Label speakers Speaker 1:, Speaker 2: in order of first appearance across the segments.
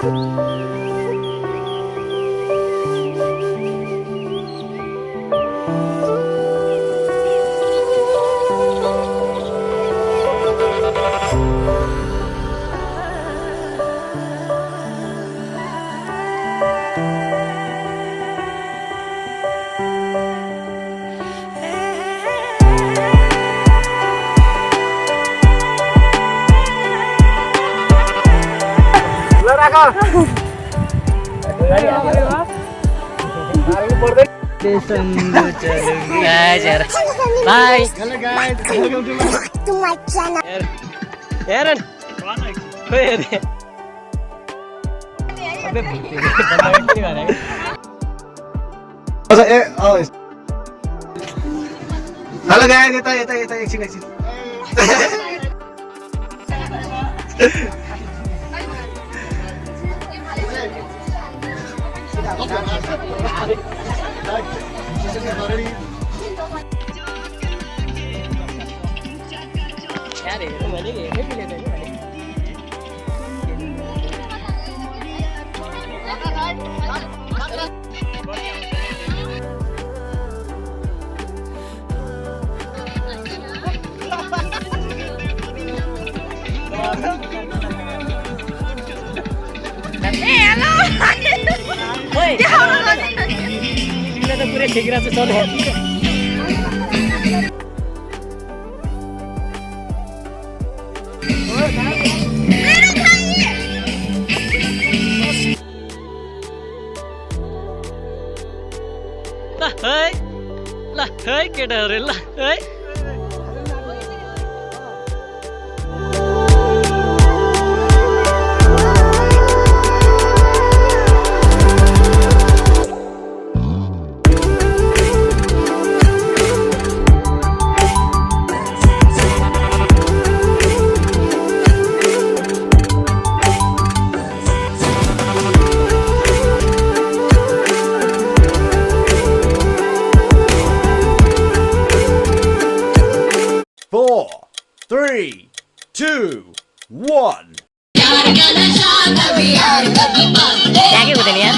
Speaker 1: Bye. Hello guys. Welcome to my channel. Aaron.
Speaker 2: Halo guys, ito, exit.
Speaker 1: पूरे ठेकरा से चल है ला है केटा रे ला है
Speaker 2: Four, three, two, one.
Speaker 1: क्या बोलते हैं यार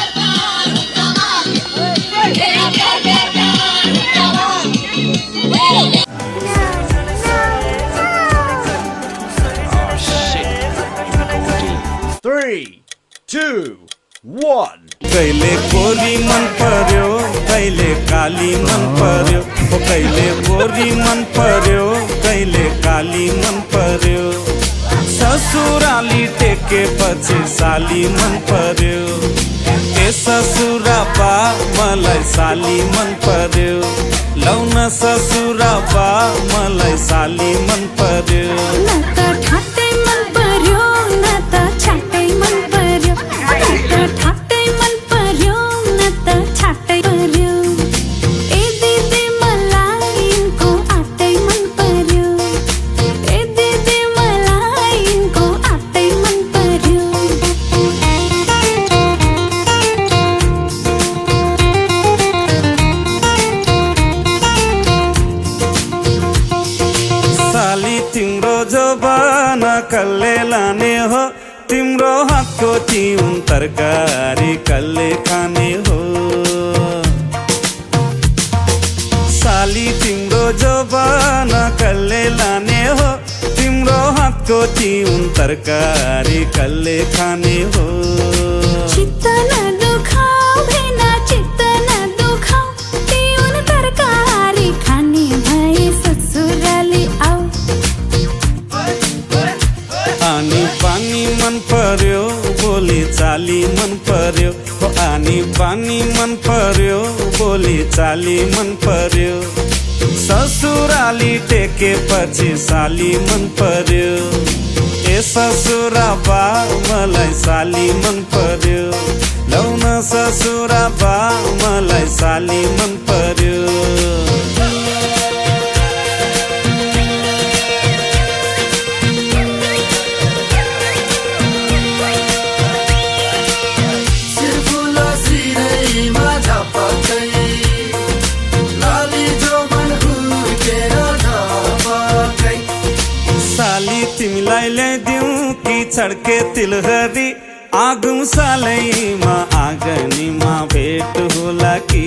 Speaker 2: 3, 2, 1.
Speaker 3: कैले गोरी मन पर्यो कैले काली मन पर्यो ओ कैले गोरी मन पर्यो कैले काली मन पर्यो ससुराली टेके पछि साली मन पर्यो ए ससुरा बा मलाई साली मन पर्यो लौन ससुरा बा मलाई साली मन पर्यो तिम्रो जबाना कल्ले लाने हो तिम्रो हातको चिउन तरकारी कल्ले खाने हो साली तिम्रो जबाना कल्ले लाने हो तिम्रो हातको चिउन तरकारी कल्ले खाने हो पानी मन पर्यो बोली चाली मन पर्यो हो आनी पानी मन पर्यो बोली चाली मन पर्यो ससुराली टेके पछि साली मन पर्यो ए ससुरा बा मलाई साली मन पर्यो लौन ससुरा बा मलाई साली मन पर्यो तिमीलाई ल्याइदिउँ कि छड्के तिलहरी आगमशालैमा आँगनीमा भेट होला कि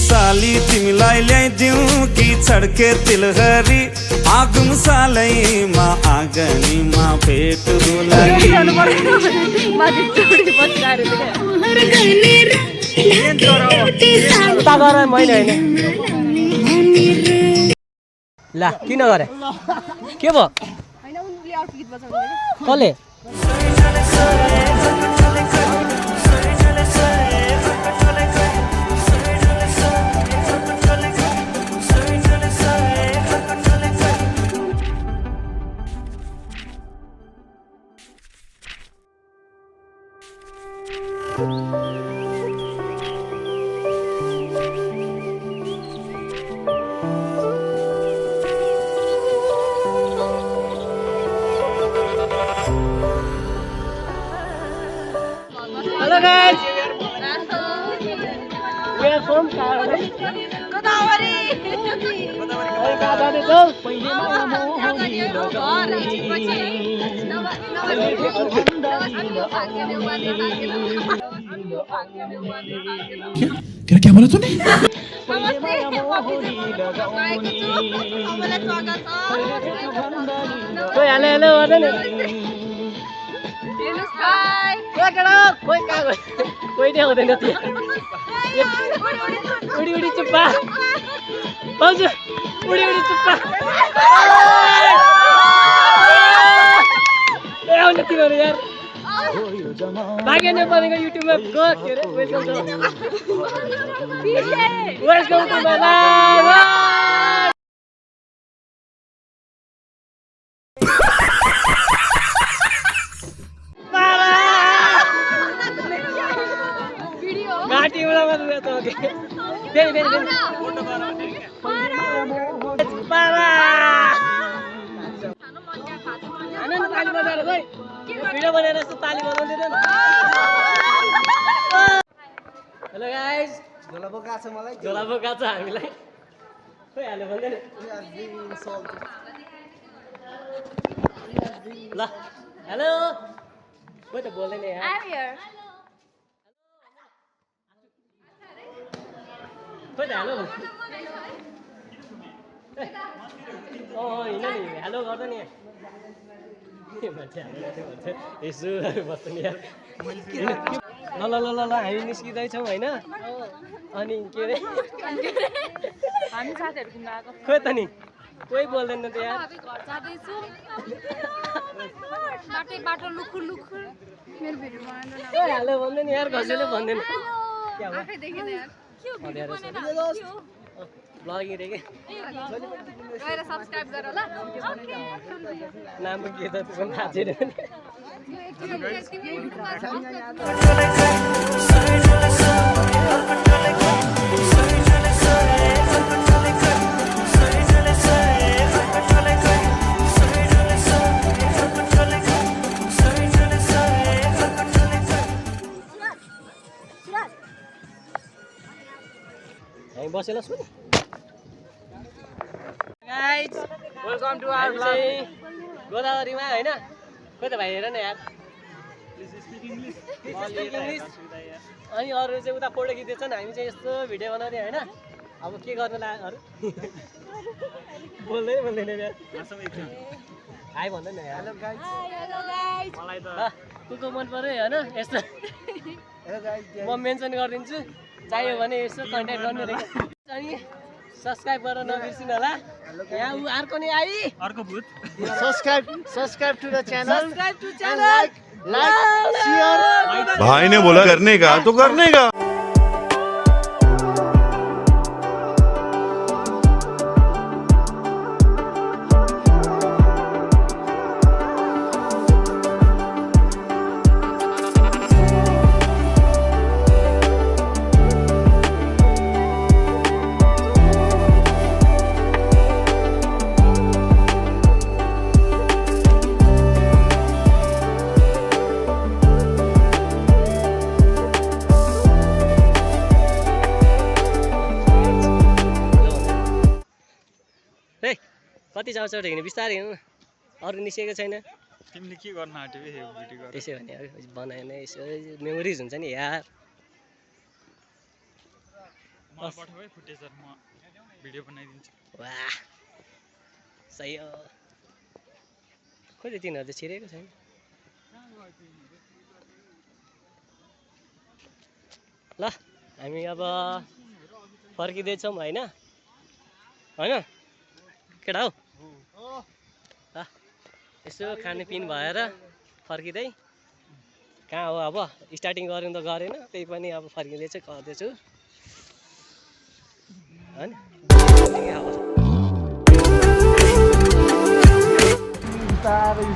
Speaker 3: साली तिमीलाई ल्याइदिउँ कि छड्के तिलहरी आगमशालैमा आँगनीमा भेट होला कि
Speaker 1: ला किन गरे के भयो कसले Hello guys, we are from Godavari.
Speaker 4: क्या बोला तूने?
Speaker 1: कोई हेलो कोही नै हुँदैन त्यो उडी उडी चुप्पा पाउँछु उडी उडी चुप्पा ए आउनु तिमीहरू यार भाग्य नेपालीको युट्युबमा गो के अरे वेलकम टु माई लाइफ घाटीबाट मात्रै त ओके फेरि बाबा हैन न ताली बजाएर गई भिडियो बनाएर यस्तो ताली बजाउँदैन न हेलो गाइस झोला बोका छ हामीलाई खोइ हाल्यो भन्दैन ल हेलो कोही त बोल्दैन यार खोइ त हेलो हिँड नि हेलो गर्दा नि मान्छे हाल्नु यसो बस्छ नि यार ल ल ल ल हामी निस्किँदैछौँ होइन अनि के अरे
Speaker 5: हामी साथीहरू घुम्न आएको
Speaker 1: खोइ त नि कोही बोल्दैन त यार
Speaker 5: घर जाँदैछु बाटो लुखुर लुखुर मेरो भिडियो बनाएर
Speaker 1: खोइ हेलो भन्दैन यार कसैले भन्दैन क्या हो
Speaker 5: आँखै देखेन यार
Speaker 1: ब्लगिङ रे के
Speaker 5: गएर सब्स्क्राइब गर ल
Speaker 1: नाम के त त्यसको थाहा छैन हामी बसेर सुन guys welcome to our blog गोदावरीमा हैन खोइ त भाइ हेर न यार इङ्ग्लिस अनि अरू चाहिँ उता फोटो खिच्दैछन् हामी चाहिँ यस्तो भिडियो बनाउँदै हैन अब के गर्नु लाग्यो बोल्दैन यार हाई भन्दैन यार हेलो गाइस मलाई त कुको मन पर्यो हैन यस्तो म मेन्सन गरिदिन्छु चाहियो भने यसो कन्ट्याक्ट गर्नु रे अनि सब्स्क्राइब गर्न नबिर्सिनु होला यहाँ उ अर्को नि आई अर्को भूत subscribe to the channel like share
Speaker 2: भाई ने बोला करने का तो करने का
Speaker 1: कति चाउँछ हिँड्ने बिस्तारै हिँड्नु अरू निस्केको छैन
Speaker 6: तिमीले के गर्न आँट्यो बे यो भिडियो गरेर?
Speaker 1: त्यसै भने अब बनायो भने यसो मेमोरिज हुन्छ नि यार।
Speaker 6: मलाई पठाऊ है फुटेजहरु, म भिडियो बनाइदिन्छु।
Speaker 1: वाह सही हो। खोइ त तिनीहरू त छिरेको छैन। ल हामी अब फर्किँदैछौँ होइन होइन केटा हौ। ल यसो खानपिन भएर फर्किँदै कहाँ हो अब स्टार्टिङ गर्नु त गरेन त्यही पनि अब फर्किँदै चाहिँ गर्दैछु होइन।
Speaker 7: बिस्तारै